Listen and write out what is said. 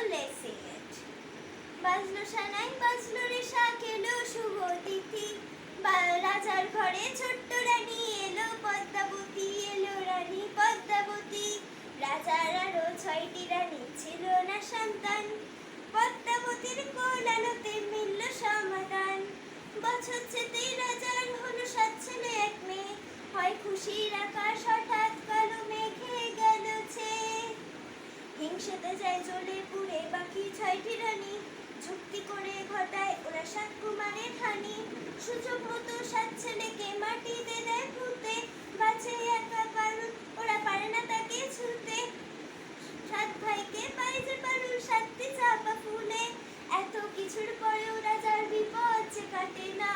let's sing it. বাজলো সানাই বাজলো রে শাক এলো শুভ তিথি, রাজার ঘরে ছোট্ট রানী এলো পদ্মাবতী, এলো রানী পদ্মাবতী। রাজার আরো 6টি রানী ছিল না সন্তান, পদ্মাবতীর কোল আলোতে মিলল সমাধান। বছর যেতেই রাজার হলো 7 ছেলে 1 মেয়ে, হয় খুশির আকাশ হঠাৎ কালো মেঘে গেল ছেয়ে। হিংসেতে যায় জ্বলে পুড়ে বাকি 6টি রানী, যুক্তি করে ঘটায় ওরা 7 কুমারের হানি। সুযোগ মতো 7 ছেলেকে মাটিতে দেয় পুঁতে, বাঁচে একা কারণ ওরা পারে না তাকে ছুঁতে। 7 ভাইকে পায় যে পারুল 7টি চাপা ফুলে, এত কিছুর পরেও রাজার বিপদ যে কাটে না।